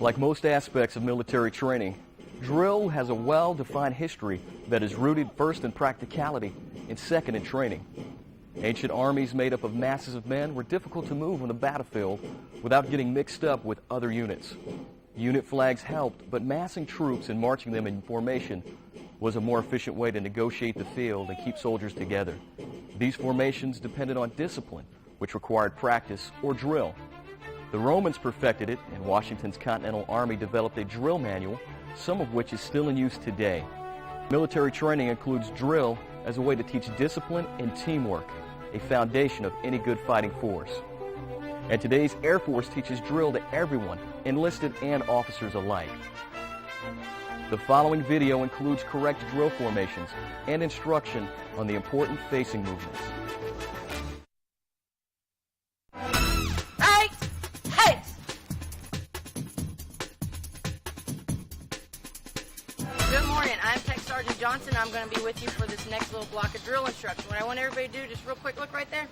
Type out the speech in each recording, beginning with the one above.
Like most aspects of military training, drill has a well-defined history that is rooted first in practicality and second in training. Ancient armies made up of masses of men were difficult to move on the battlefield without getting mixed up with other units. Unit flags helped, but massing troops and marching them in formation was a more efficient way to negotiate the field and keep soldiers together. These formations depended on discipline, which required practice or drill. The Romans perfected it, and Washington's Continental Army developed a drill manual, some of which is still in use today. Military training includes drill as a way to teach discipline and teamwork, a foundation of any good fighting force. And today's Air Force teaches drill to everyone, enlisted and officers alike. The following video includes correct drill formations and instruction on the important facing movements. Right, hey! Good morning, I'm Tech Sergeant Johnson. I'm going to be with you for this next little block of drill instruction. What I want everybody to do, just real quick, look right there.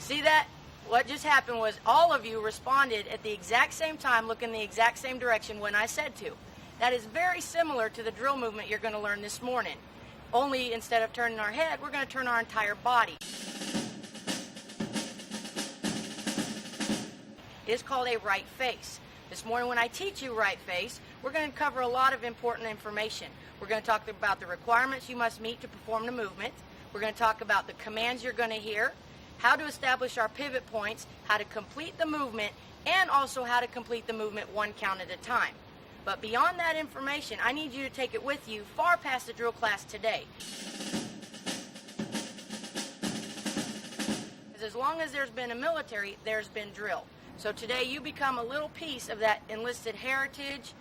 See that? What just happened was all of you responded at the exact same time, looking the exact same direction when I said to. That is very similar to the drill movement you're going to learn this morning. Only instead of turning our head, we're going to turn our entire body. It is called a right face. This morning when I teach you right face, we're going to cover a lot of important information. We're going to talk about the requirements you must meet to perform the movement. We're going to talk about the commands you're going to hear, how to establish our pivot points, how to complete the movement, and also how to complete the movement one count at a time. But beyond that information, I need you to take it with you far past the drill class today. Because as long as there's been a military, there's been drill. So today you become a little piece of that enlisted heritage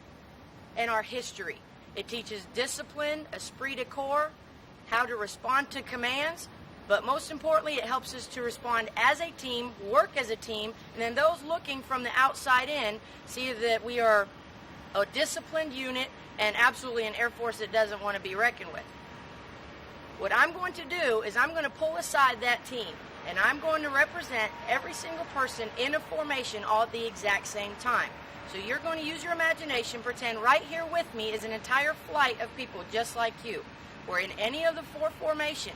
and our history. It teaches discipline, esprit de corps, how to respond to commands, but most importantly, it helps us to respond as a team, work as a team, and then those looking from the outside in see that we are a disciplined unit and absolutely an Air Force that doesn't want to be reckoned with. What I'm going to do is I'm going to pull aside that team, and I'm going to represent every single person in a formation all at the exact same time. So you're going to use your imagination, pretend right here with me is an entire flight of people just like you. We're in any of the four formations,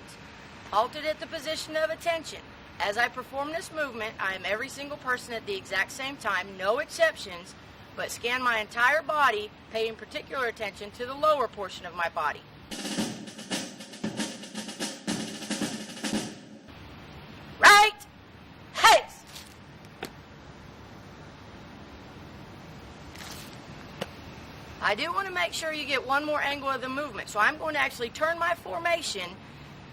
halted at the position of attention. As I perform this movement, I am every single person at the exact same time, no exceptions, but scan my entire body, paying particular attention to the lower portion of my body. Right, haste. I do want to make sure you get one more angle of the movement, so I'm going to actually turn my formation.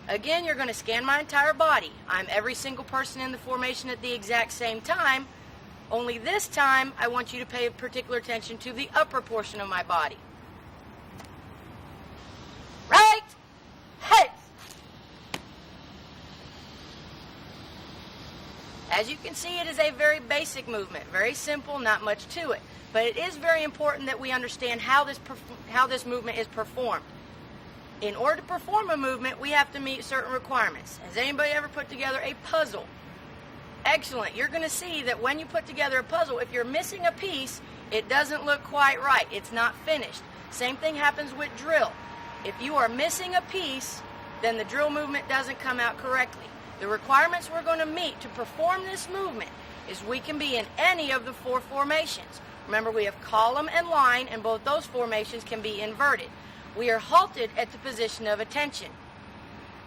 Again, you're going to scan my entire body. I'm every single person in the formation at the exact same time. Only this time, I want you to pay particular attention to the upper portion of my body. Right, hey. As you can see, it is a very basic movement, very simple, not much to it. But it is very important that we understand how this movement is performed. In order to perform a movement, we have to meet certain requirements. Has anybody ever put together a puzzle? Excellent. You're going to see that when you put together a puzzle, if you're missing a piece, it doesn't look quite right. It's not finished. Same thing happens with drill. If you are missing a piece, then the drill movement doesn't come out correctly. The requirements we're going to meet to perform this movement is we can be in any of the four formations. Remember, we have column and line, and both those formations can be inverted. We are halted at the position of attention.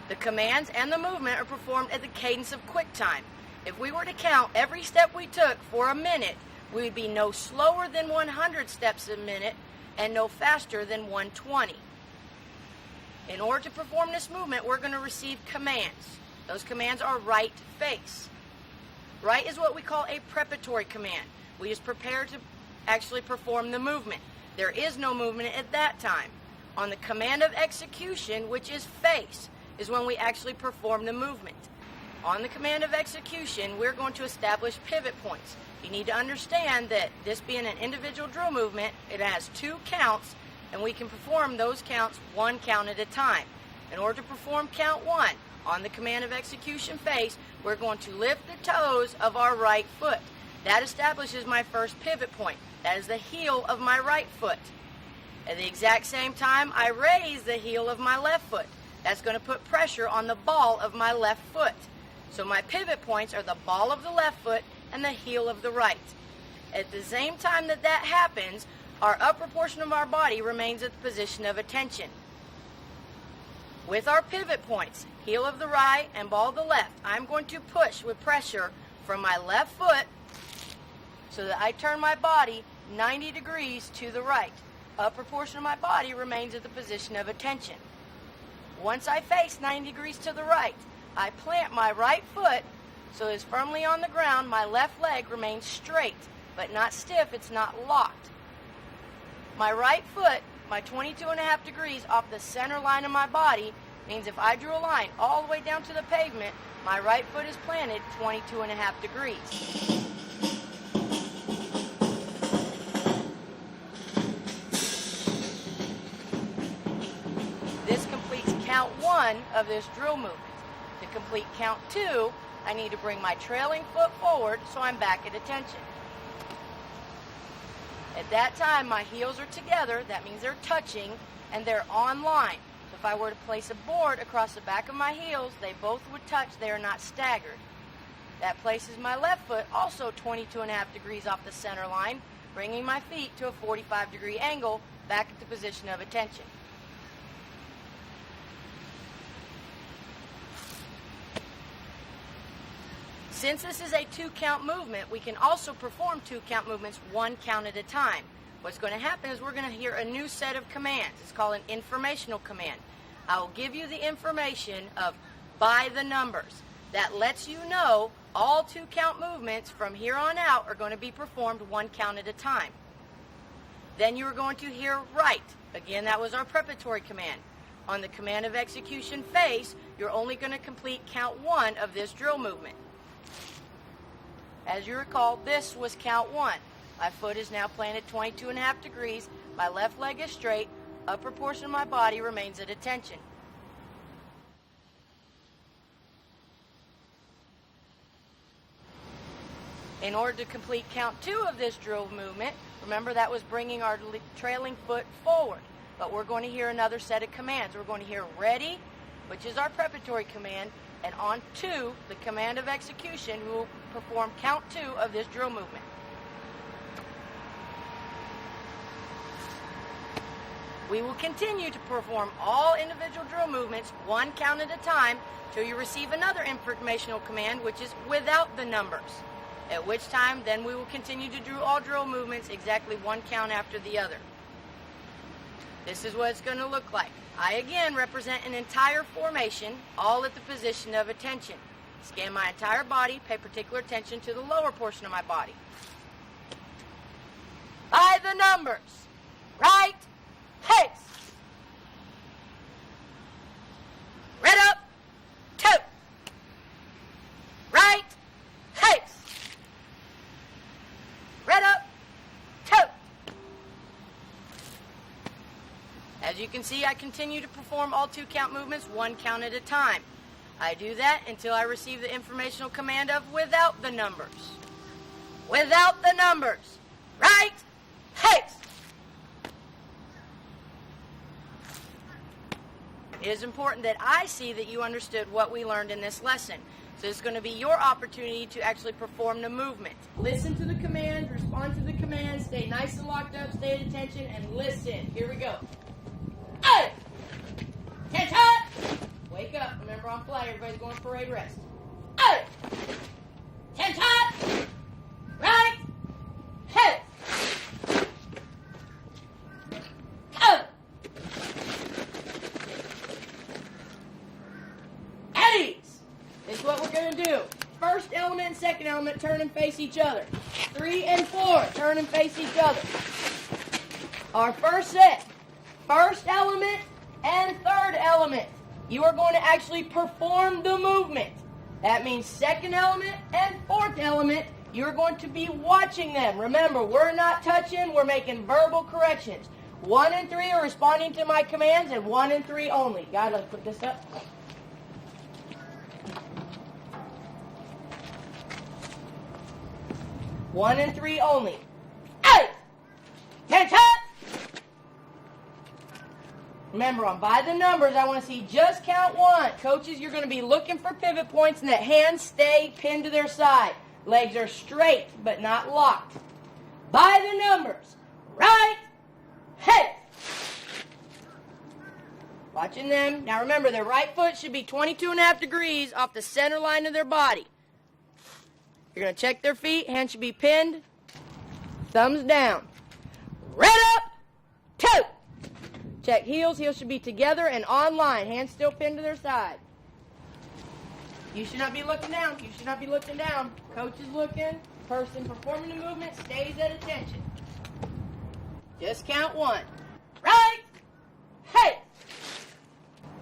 The commands and the movement are performed at the cadence of quick time. If we were to count every step we took for a minute, we would be no slower than 100 steps a minute and no faster than 120. In order to perform this movement, we're going to receive commands. Those commands are right face. Right is what we call a preparatory command. We just prepare to actually perform the movement. There is no movement at that time. On the command of execution, which is face, is when we actually perform the movement. On the command of execution, we're going to establish pivot points. You need to understand that this being an individual drill movement, it has 2 counts, and we can perform those counts 1 count at a time. In order to perform count 1, on the command of execution face, we're going to lift the toes of our right foot. That establishes my first pivot point. That is the heel of my right foot. At the exact same time, I raise the heel of my left foot. That's going to put pressure on the ball of my left foot. So my pivot points are the ball of the left foot and the heel of the right. At the same time that that happens, our upper portion of our body remains at the position of attention. With our pivot points, heel of the right and ball of the left, I'm going to push with pressure from my left foot so that I turn my body 90 degrees to the right. Upper portion of my body remains at the position of attention. Once I face 90 degrees to the right, I plant my right foot so it's firmly on the ground. My left leg remains straight, but not stiff. It's not locked. My right foot, my 22.5 degrees off the center line of my body, means if I drew a line all the way down to the pavement, my right foot is planted 22.5 degrees. This completes count 1 of this drill movement. To complete count 2, I need to bring my trailing foot forward so I'm back at attention. At that time, my heels are together. That means they're touching and they're on line. So if I were to place a board across the back of my heels, they both would touch. They are not staggered. That places my left foot also 22.5 degrees off the center line, bringing my feet to a 45-degree angle back at the position of attention. Since this is a 2-count movement, we can also perform 2-count movements 1 count at a time. What's going to happen is we're going to hear a new set of commands. It's called an informational command. I will give you the information of by the numbers. That lets you know all 2-count movements from here on out are going to be performed 1 count at a time. Then you are going to hear right. Again, that was our preparatory command. On the command of execution face, you're only going to complete count 1 of this drill movement. As you recall, this was count 1. My foot is now planted 22.5 degrees. My left leg is straight. Upper portion of my body remains at attention. In order to complete count 2 of this drill movement, remember that was bringing our trailing foot forward. But we're going to hear another set of commands. We're going to hear ready, which is our preparatory command, and on 2, the command of execution, who will perform count 2 of this drill movement. We will continue to perform all individual drill movements 1 count at a time till you receive another informational command, which is without the numbers. At which time, then we will continue to do all drill movements exactly 1 count after the other. This is what it's going to look like. I again represent an entire formation, all at the position of attention. Scan my entire body, pay particular attention to the lower portion of my body. By the numbers. Right, pace. Red up, 2. Right, pace. Red up, 2. As you can see, I continue to perform all 2-count movements 1 count at a time. I do that until I receive the informational command of without the numbers. Without the numbers. Right, pace. It is important that I see that you understood what we learned in this lesson. So it's going to be your opportunity to actually perform the movement. Listen to the commands, respond to the commands, stay nice and locked up, stay at attention, and listen. Here we go. Hey! Attention! Wake up. Remember, on flight, everybody's going parade rest. Hey! Attention! Right! Head! Go! At ease! This is what we're going to do. First element and second element turn and face each other. 3 and 4 turn and face each other. Our first set. First element and third element. You are going to actually perform the movement. That means second element and fourth element, you're going to be watching them. Remember, we're not touching, we're making verbal corrections. 1 and 3 are responding to my commands, and 1 and 3 only. Guys, let's put this up. 1 and 3 only. 8! Attention! Remember, on by the numbers, I want to see just count 1. Coaches, you're going to be looking for pivot points and that hands stay pinned to their side. Legs are straight, but not locked. By the numbers. Right, hey! Watching them. Now remember, their right foot should be 22.5 degrees off the center line of their body. You're going to check their feet. Hands should be pinned. Thumbs down. Red up. 2. Check heels. Heels should be together and on line. Hands still pinned to their side. You should not be looking down. You should not be looking down. Coach is looking. Person performing the movement stays at attention. Just count 1. Right. Hey.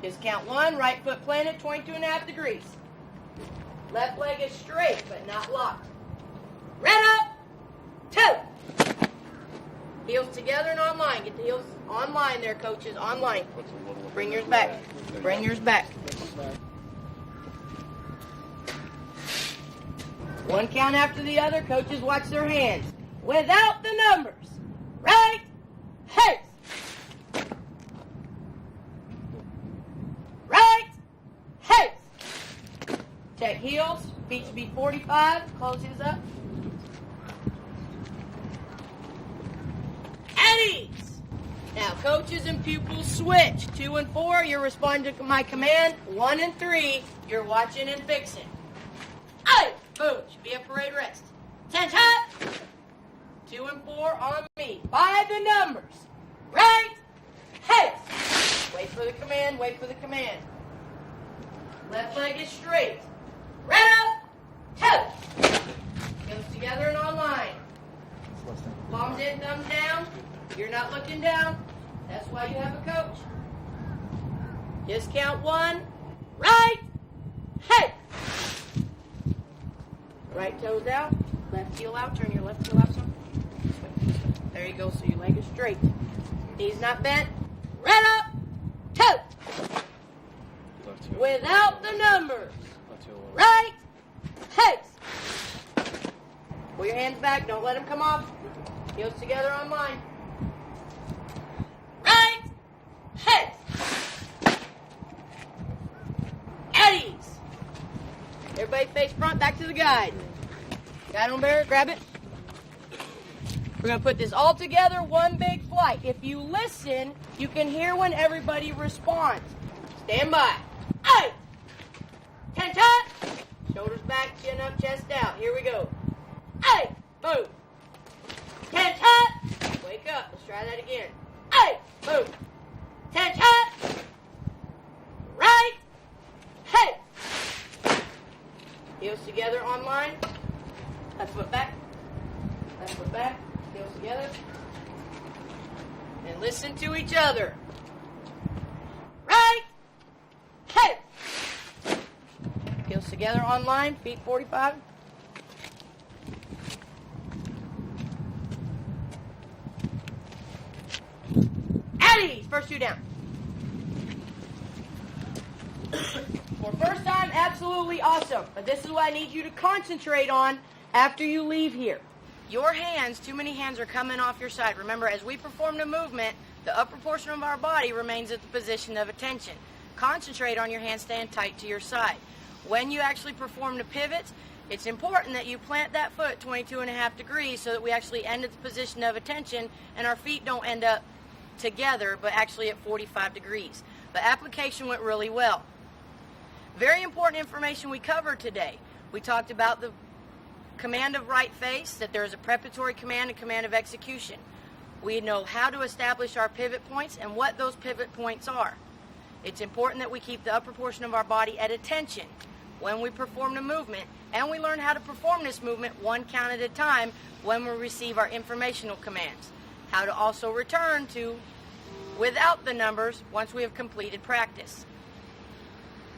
Just count 1. Right foot planted, 22.5 degrees. Left leg is straight, but not locked. Red up. 2. Heels together and online. Get the heels online there, coaches. Online. Bring yours back. Bring yours back. 1 count after the other. Coaches watch their hands. Without the numbers. Right. Hey. Right. Hey. Check heels. Feet should be 45. Close his up. At ease. Now, coaches and pupils switch. 2 and 4, you're responding to my command. 1 and 3, you're watching and fixing. Hey! Boom. Should be a parade rest. 10 hot. 2 and 4 on me. By the numbers. Right. Hey. Wait for the command. Wait for the command. Left leg is straight. Red up. 2. Goes together and online. Palms in, thumbs down. You're not looking down. That's why you have a coach. Just count 1. Right. Hey. Right toes out. Left heel out. Turn your left heel out some. There you go. So your leg is straight. Knees not bent. Red up. 2. Without the numbers. Right. Hey. Pull your hands back. Don't let them come off. Heels together on line. Right. Hey. At ease. Everybody face front, back to the guide. Guide on bear, grab it. We're going to put this all together, one big flight. If you listen, you can hear when everybody responds. Stand by. Hey! 10 shot. Shoulders back, chin up, chest out. Here we go. Hey! Move. 10 shot. Wake up. Let's try that again. Hey! Move. 10 shot. Right. Hey! Heels together on line. Left foot back. Left foot back. Heels together. And listen to each other. Right. Hey. Heels together on line. Feet 45. At ease. First 2 down. For first time, absolutely awesome. But this is what I need you to concentrate on after you leave here. Your hands, too many hands are coming off your side. Remember, as we perform the movement, the upper portion of our body remains at the position of attention. Concentrate on your hands staying tight to your side. When you actually perform the pivots, it's important that you plant that foot 22.5 degrees so that we actually end at the position of attention and our feet don't end up together, but actually at 45 degrees. The application went really well. Very important information we covered today. We talked about the command of right face, that there is a preparatory command and command of execution. We know how to establish our pivot points and what those pivot points are. It's important that we keep the upper portion of our body at attention when we perform the movement, and we learn how to perform this movement 1 count at a time when we receive our informational commands. How to also return to without the numbers once we have completed practice.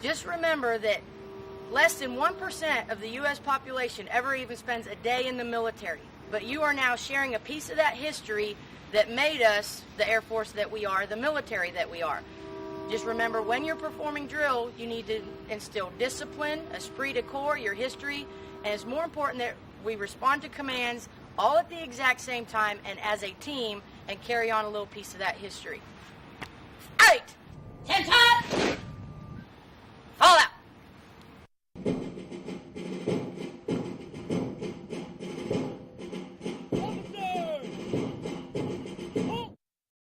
Just remember that less than 1% of the U.S. population ever even spends a day in the military. But you are now sharing a piece of that history that made us the Air Force that we are, the military that we are. Just remember, when you're performing drill, you need to instill discipline, esprit de corps, your history, and it's more important that we respond to commands all at the exact same time and as a team and carry on a little piece of that history. 8. 10 top.